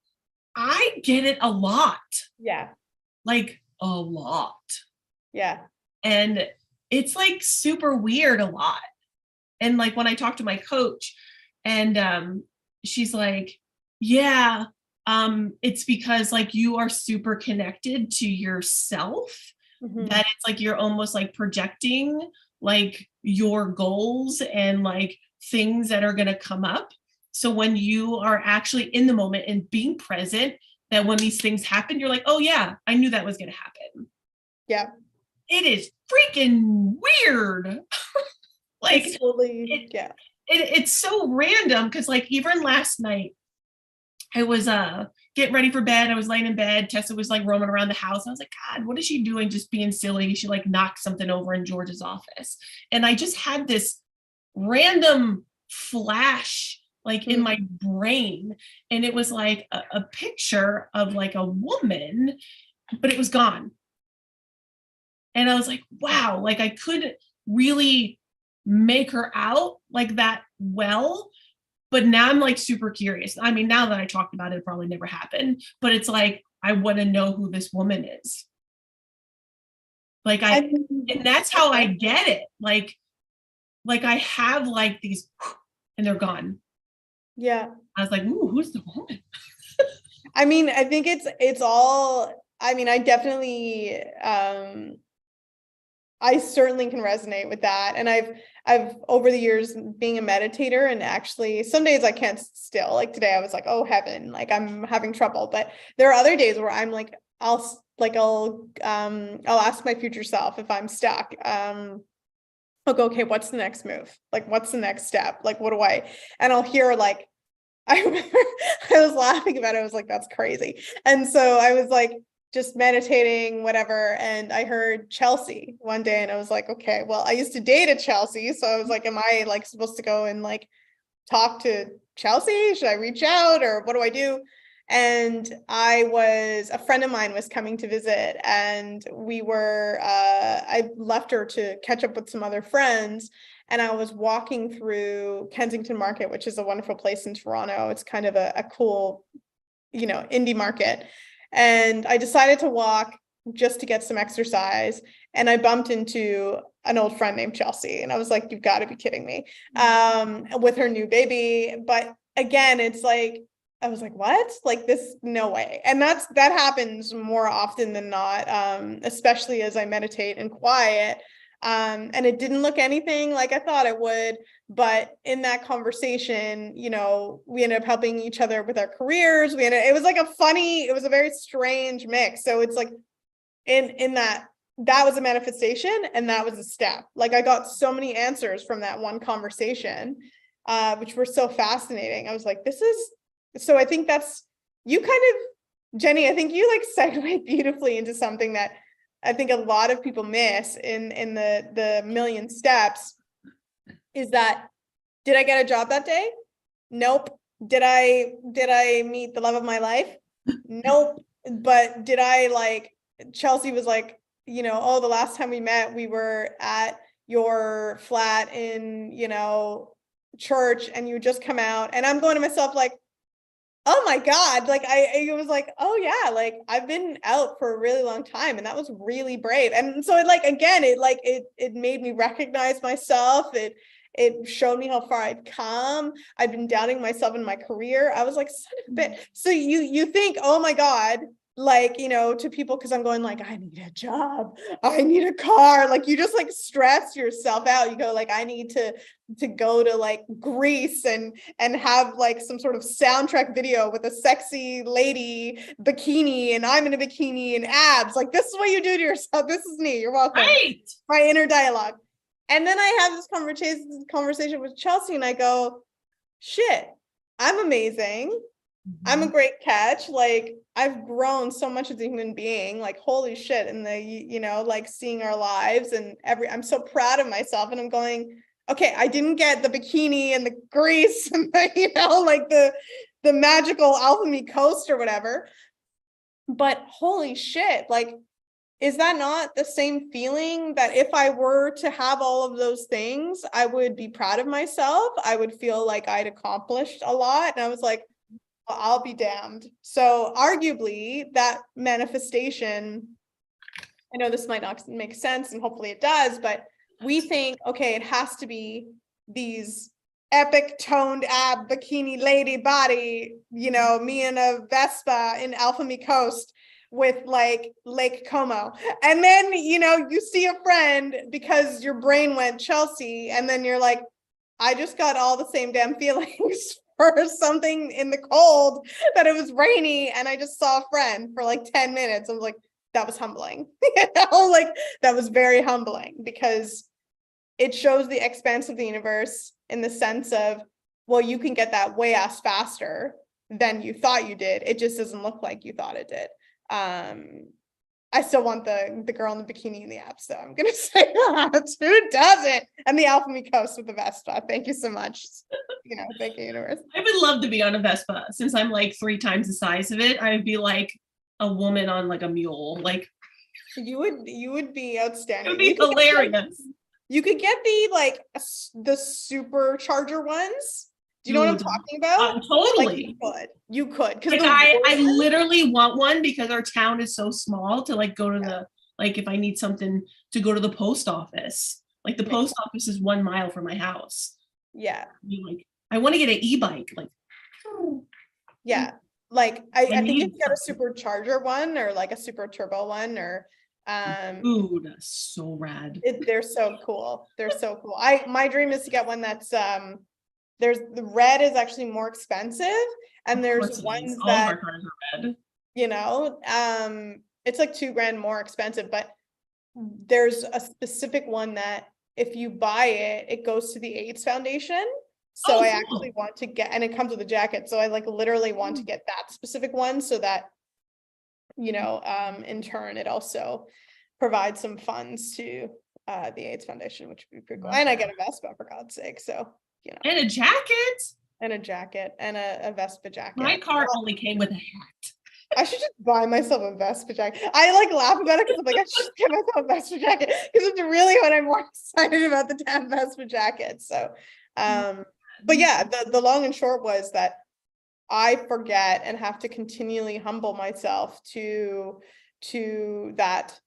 I get it a lot. Yeah. Like, a lot. Yeah. And it's like super weird a lot. And like, when I talk to my coach, and she's like, yeah, it's because like you are super connected to yourself, that it's like you're almost like projecting like your goals and like things that are going to come up. So when you are actually in the moment and being present, that when these things happen, you're like, oh yeah, I knew that was going to happen. Yeah. It is freaking weird. Like, it's totally, yeah. It's so random, because like even last night I was getting ready for bed. I was laying in bed. Tessa was like roaming around the house. I was like, God, what is she doing? Just being silly. She like knocked something over in George's office. And I just had this random flash like in my brain. And it was like a picture of like a woman, but it was gone. And I was like, wow, like I couldn't really make her out like that well. But now I'm like super curious. I mean, now that I talked about it, it probably never happened, but it's like, I want to know who this woman is. Like and that's how I get it. Like I have like these and they're gone. Yeah. I was like, ooh, who's the woman? I mean, I think it's all, I mean, I definitely, I certainly can resonate with that. And I've over the years being a meditator, and actually some days I can't still, like today I was like, oh heaven, like I'm having trouble. But there are other days where I'm like, I'll ask my future self if I'm stuck. I'll go, okay, what's the next move? Like, what's the next step? Like, what do I, and I'll hear like, I remember I was laughing about it. I was like, that's crazy. And so I was like, just meditating, whatever. And I heard Chelsea one day and I was like, okay, well, I used to date a Chelsea. So I was like, am I like supposed to go and like talk to Chelsea? Should I reach out or what do I do? And a friend of mine was coming to visit, and I left her to catch up with some other friends. And I was walking through Kensington Market, which is a wonderful place in Toronto. It's kind of a cool, indie market. And I decided to walk just to get some exercise. And I bumped into an old friend named Chelsea. And I was like, you've got to be kidding me, with her new baby. But again, it's like, I was like, what? Like this, no way. And that happens more often than not, especially as I meditate in quiet. And it didn't look anything like I thought it would. But in that conversation, we ended up helping each other with our careers. It was like it was a very strange mix. So it's like in that was a manifestation and that was a step. Like I got so many answers from that one conversation, which were so fascinating. I was like, so I think that's, you kind of, Jennie, I think you like segued beautifully into something that I think a lot of people miss in the million steps, is that, did I get a job that day? Nope. Did I meet the love of my life? Nope. But did I like, Chelsea was like, oh, the last time we met, we were at your flat in, church, and you just come out, and I'm going to myself like, oh my God, like I was like, oh yeah, like I've been out for a really long time, and that was really brave. And so it like, again, it made me recognize myself. It showed me how far I'd come. I'd been doubting myself in my career. I was like, son of a bitch. So you think, oh my God, like, to people, because I'm going like, I need a job, I need a car. Like you just like stress yourself out. You go like, I need to go to like Greece and have like some sort of soundtrack video with a sexy lady bikini, and I'm in a bikini and abs. Like this is what you do to yourself. This is me. You're welcome. Right. My inner dialogue. And then I have this conversation with Chelsea, and I go, shit, I'm amazing. Mm-hmm. I'm a great catch. Like I've grown so much as a human being, like holy shit. And like seeing our lives and I'm so proud of myself. And I'm going, okay, I didn't get the bikini and the Greece and like the magical Alchemy Coast or whatever. But holy shit, like, is that not the same feeling that if I were to have all of those things, I would be proud of myself? I would feel like I'd accomplished a lot. And I was like, well, I'll be damned. So arguably that manifestation, I know this might not make sense and hopefully it does, but we think, okay, it has to be these epic toned ab bikini lady body, me in a Vespa in Alchemy Coast with like Lake Como. And then, you see a friend because your brain went Chelsea, and then you're like, I just got all the same damn feelings for something in the cold, that it was rainy, and I just saw a friend for like 10 minutes. I was like, that was humbling. Like that was very humbling, because it shows the expanse of the universe in the sense of, well, you can get that way ass faster than you thought you did. It just doesn't look like you thought it did. I still want the girl in the bikini and the abs, though. I'm gonna say that. Who doesn't? And the Alchemy Coast with the Vespa. Thank you so much. Thank you, universe. I would love to be on a Vespa. Since I'm like 3 times the size of it, I would be like a woman on like a mule. Like You would be outstanding. It would be hilarious. You could get the supercharger ones. Do you know what I'm talking about? Totally. You could. Because like I literally want one because our town is so small to like go to the, like if I need something to go to the post office, like the post office is 1 mile from my house. Yeah. Like I want to get an e-bike. Like, yeah. Like I think you get a supercharger one or like a super turbo one or ooh, that's so rad. They're so cool. They're so cool. My dream is to get one that's there's the red is actually more expensive, and there's ones all that of our cars are red. You know, it's like $2,000 more expensive, but there's a specific one that if you buy it, it goes to the AIDS Foundation. So I actually want to get, and it comes with a jacket. So I like literally want to get that specific one so that, you know, in turn, it also provides some funds to the AIDS Foundation, which would be pretty cool. And I get a Vespa for God's sake. So, you know. And a jacket. And a jacket and a Vespa jacket. My car only came with a hat. I should just buy myself a Vespa jacket. I like laugh about it because I'm like, I should get myself a Vespa jacket because it's really what I'm more excited about, the damn Vespa jacket. So, but yeah, the long and short was that I forget and have to continually humble myself to that.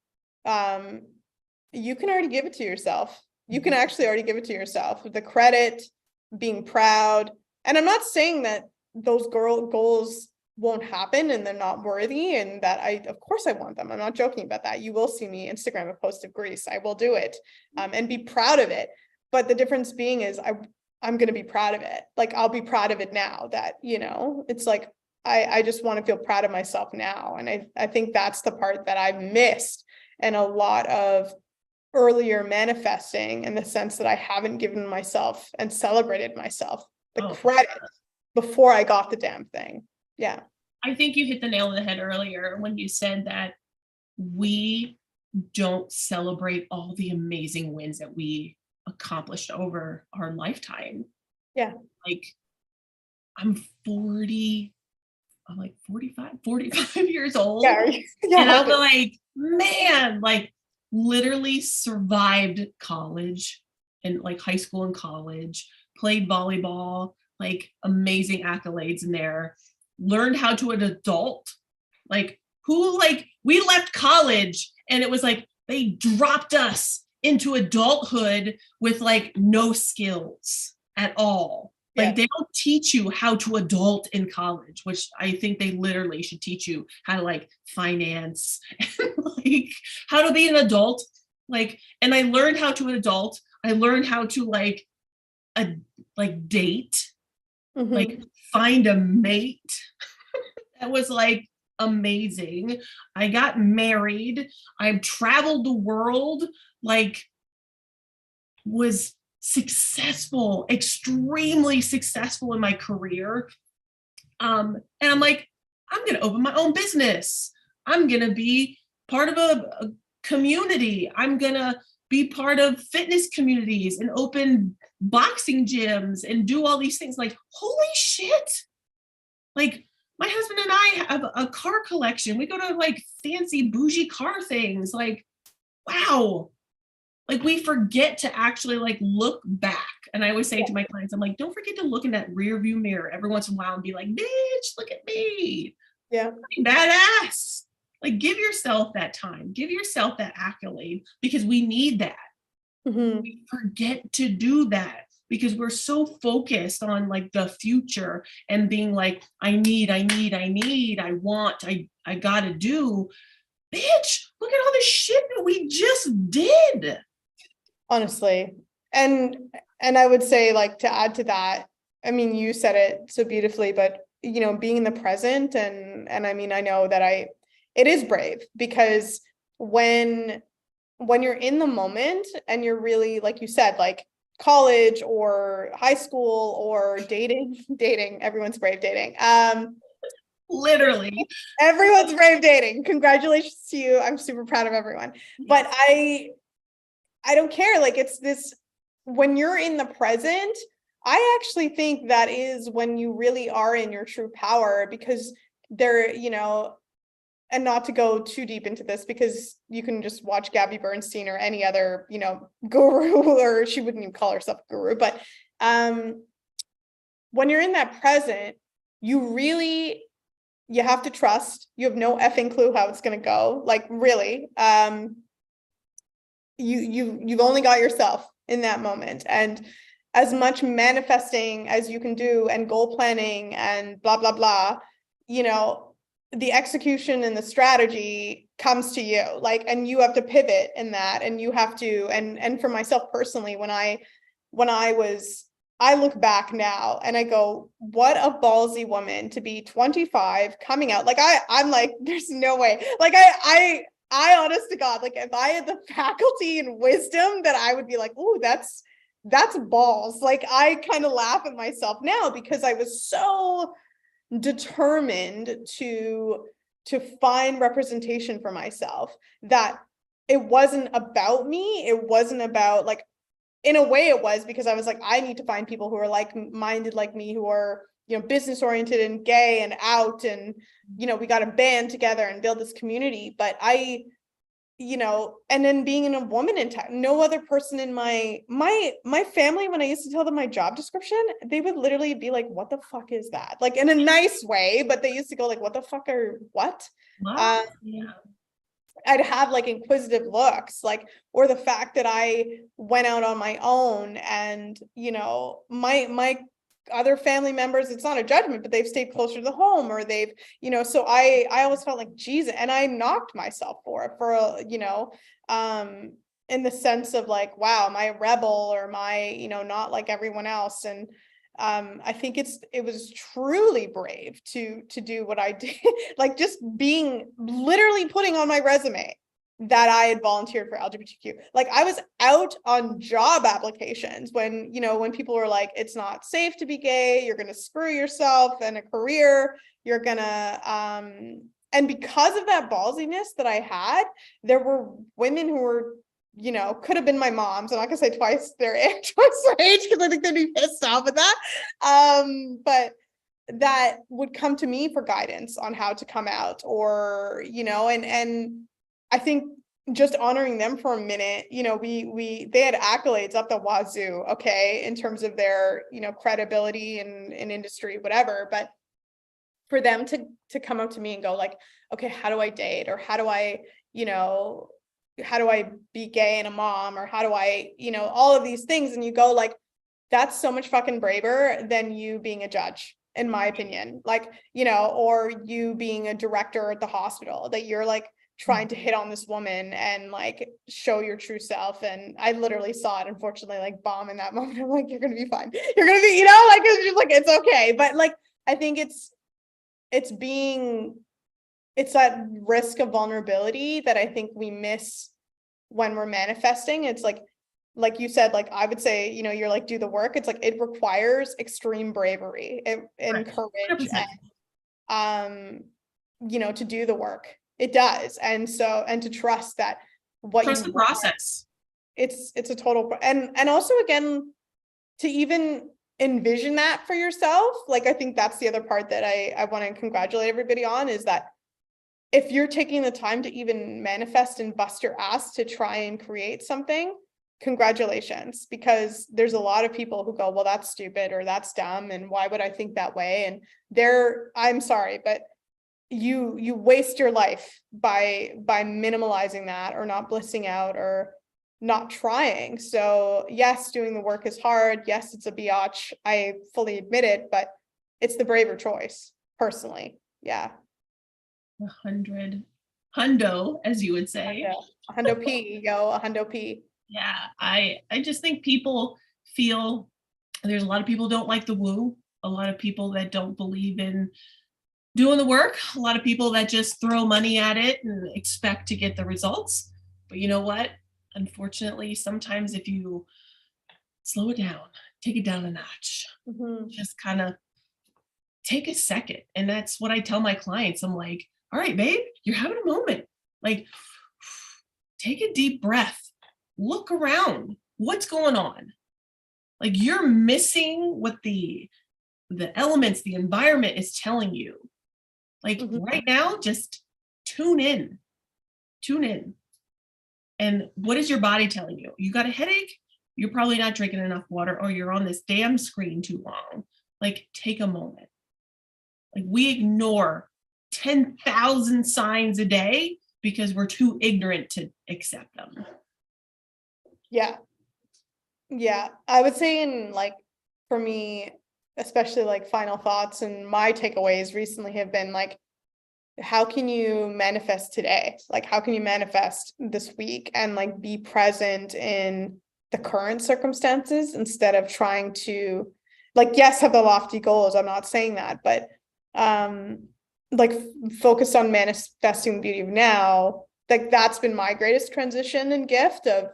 You can already give it to yourself. You can actually already give it to yourself. The credit, being proud. And I'm not saying that those goals won't happen and they're not worthy and that of course I want them. I'm not joking about that. You will see me Instagram a post of Greece. I will do it and be proud of it. But the difference being is I'm going to be proud of it. Like I'll be proud of it now that, you know, it's like, I just want to feel proud of myself now. And I think that's the part that I've missed and a lot of earlier manifesting in the sense that I haven't given myself and celebrated myself the credit before I got the damn thing. Yeah. I think you hit the nail on the head earlier when you said that we don't celebrate all the amazing wins that we accomplished over our lifetime. Yeah. Like I'm 45 years old. Yeah. And I'm like, man, like literally survived college and like high school and college, played volleyball, like amazing accolades in there. Learned how to an adult, like we left college and it was like they dropped us into adulthood with like no skills at all. Like they don't teach you how to adult in college, which I think they literally should teach you how to like finance and like how to be an adult. Like, and I learned how to an adult. I learned how to like date, like find a mate. That was like amazing. I got married. I traveled the world, like was successful, extremely successful in my career. And I'm like, I'm going to open my own business. I'm going to be part of a community. I'm going to be part of fitness communities and open boxing gyms and do all these things. Like, holy shit. Like, my husband and I have a car collection. We go to like fancy bougie car things. Like, wow. Like we forget to actually like look back. And I always say to my clients, I'm like, don't forget to look in that rear view mirror every once in a while and be like, bitch, look at me. Yeah. I'm badass. Like give yourself that time, give yourself that accolade because we need that. We forget to do that because we're so focused on like the future and being like, I want, I gotta do. Bitch, look at all the shit that we just did. Honestly. And I would say like to add to that, I mean, you said it so beautifully, but you know, being in the present and I mean, I know that it is brave because when you're in the moment and you're really, like you said, like college or high school or dating, everyone's brave dating. Literally. Everyone's brave dating. Congratulations to you. I'm super proud of everyone. But I don't care. Like it's this, when you're in the present, I actually think that is when you really are in your true power because there, you know, and not to go too deep into this because you can just watch Gabby Bernstein or any other, guru, or she wouldn't even call herself a guru, but when you're in that present, you have to trust. You have no effing clue how it's going to go. Like, really, you've only got yourself in that moment. And as much manifesting as you can do and goal planning and blah, blah, blah, the execution and the strategy comes to you, like, and you have to pivot in that, and you have to, and for myself personally, when I look back now and I go, what a ballsy woman to be 25 coming out. Like, I'm like, there's no way. Like, I honest to God, like, if I had the faculty and wisdom, that I would be like, oh, that's balls. Like, I kind of laugh at myself now because I was so determined to find representation for myself, that it wasn't about me. It wasn't about, like, in a way it was, because I was like, I need to find people who are like-minded like me, who are, business oriented and gay and out, and, we got to band together and build this community. But and then being in a woman in tech, no other person in my family, when I used to tell them my job description, they would literally be like, what the fuck is that? Like, in a nice way, but they used to go like, what the fuck are what? Yeah. I'd have like inquisitive looks, like, or the fact that I went out on my own, and, my other family members, it's not a judgment, but they've stayed closer to the home, or they've, so I always felt like, Jesus, and I knocked myself for it, in the sense of like, wow, am I a rebel, or am I, not like everyone else? And I think it was truly brave to do what I did, like, just being, literally putting on my resume that I had volunteered for LGBTQ. Like, I was out on job applications when people were like, it's not safe to be gay, you're going to screw yourself and a career, you're going to, and because of that ballsiness that I had, there were women who were, could have been my moms. I'm not gonna say twice their age, because I think they'd be pissed off at that. But that would come to me for guidance on how to come out, or, and I think just honoring them for a minute, they had accolades up the wazoo, okay, in terms of their, credibility in industry, whatever. But for them to come up to me and go like, okay, how do I date? Or how do I, how do I be gay and a mom? Or how do I, all of these things. And you go like, that's so much fucking braver than you being a judge, in my opinion. Like, or you being a director at the hospital, that you're like trying to hit on this woman and like show your true self. And I literally saw it, unfortunately, like bomb in that moment. I'm like, you're going to be fine. You're going to be, like, it's just like, it's okay. But like, I think it's that risk of vulnerability that I think we miss when we're manifesting. It's like you said, like, I would say, you're like, do the work. It's like, it requires extreme bravery and courage, 100%. and, to do the work. It does. And to trust that what trust the process. It's a total, and also, again, to even envision that for yourself. Like, I think that's the other part that I want to congratulate everybody on, is that if you're taking the time to even manifest and bust your ass to try and create something, congratulations, because there's a lot of people who go, well, that's stupid, or that's dumb, and why would I think that way? And I'm sorry, but you waste your life by minimalizing that, or not blissing out, or not trying. So yes, doing the work is hard. Yes, it's a biatch. I fully admit it, but it's the braver choice, personally. Yeah. 100 hundo, as you would say. A hundo P, a hundo P. Yeah, I just think people feel, there's a lot of people don't like the woo, a lot of people that don't believe in doing the work, a lot of people that just throw money at it and expect to get the results. But you know what? Unfortunately, sometimes if you slow it down, take it down a notch, just kind of take a second. And that's what I tell my clients. I'm like, all right, babe, you're having a moment. Like, take a deep breath, look around, what's going on? Like, you're missing what the elements, the environment is telling you. Like, right now, just tune in. And what is your body telling you? You got a headache? You're probably not drinking enough water, or you're on this damn screen too long. Like, take a moment. Like, we ignore 10,000 signs a day because we're too ignorant to accept them. Yeah. I would say, in like, for me, especially like final thoughts and my takeaways recently have been like, how can you manifest today? Like, how can you manifest this week and like be present in the current circumstances instead of trying to, like, yes, have the lofty goals. I'm not saying that, but like focus on manifesting the beauty of now. Like, that's been my greatest transition and gift of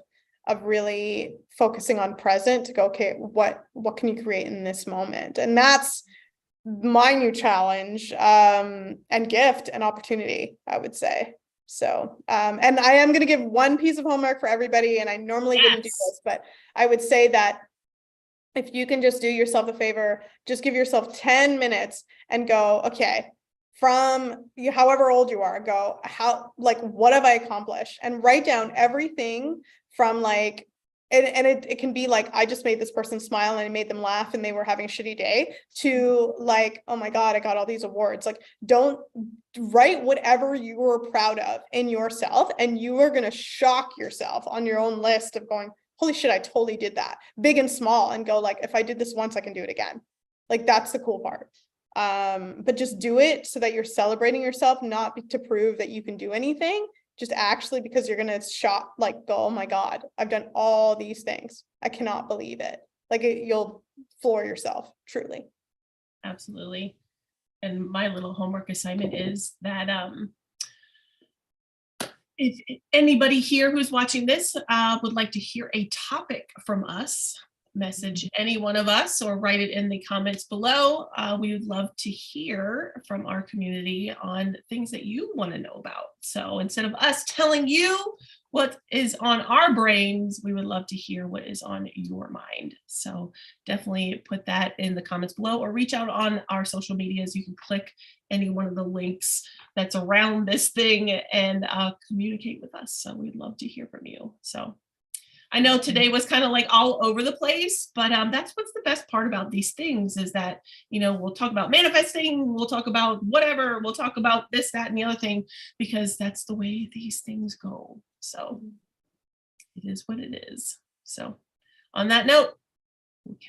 really focusing on present to go, okay, what can you create in this moment? And that's my new challenge and gift and opportunity, I would say. So and I am going to give one piece of homework for everybody, and I normally wouldn't do this, but I would say that if you can just do yourself a favor, just give yourself 10 minutes and go, okay, from you, however old you are, go, how, like, what have I accomplished? And write down everything from like, and it can be like, I just made this person smile and I made them laugh and they were having a shitty day, to like, oh my God, I got all these awards. Like, don't write whatever you were proud of in yourself, and you are going to shock yourself on your own list of going, holy shit, I totally did that, big and small, and go like, if I did this once, I can do it again. Like, that's the cool part. But just do it so that you're celebrating yourself, not to prove that you can do anything, just actually because you're going to shock, like, go, oh my God, I've done all these things. I cannot believe it. Like, you'll floor yourself, truly. Absolutely. And my little homework assignment is that if anybody here who's watching this would like to hear a topic from us, message any one of us or write it in the comments below. We would love to hear from our community on things that you want to know about. So instead of us telling you what is on our brains, we would love to hear what is on your mind. So definitely put that in the comments below, or reach out on our social medias. You can click any one of the links that's around this thing and communicate with us. So we'd love to hear from you. So I know today was kind of like all over the place, but that's what's the best part about these things, is that, you know, we'll talk about manifesting, we'll talk about whatever, we'll talk about this, that, and the other thing, because that's the way these things go. So it is what it is. So on that note,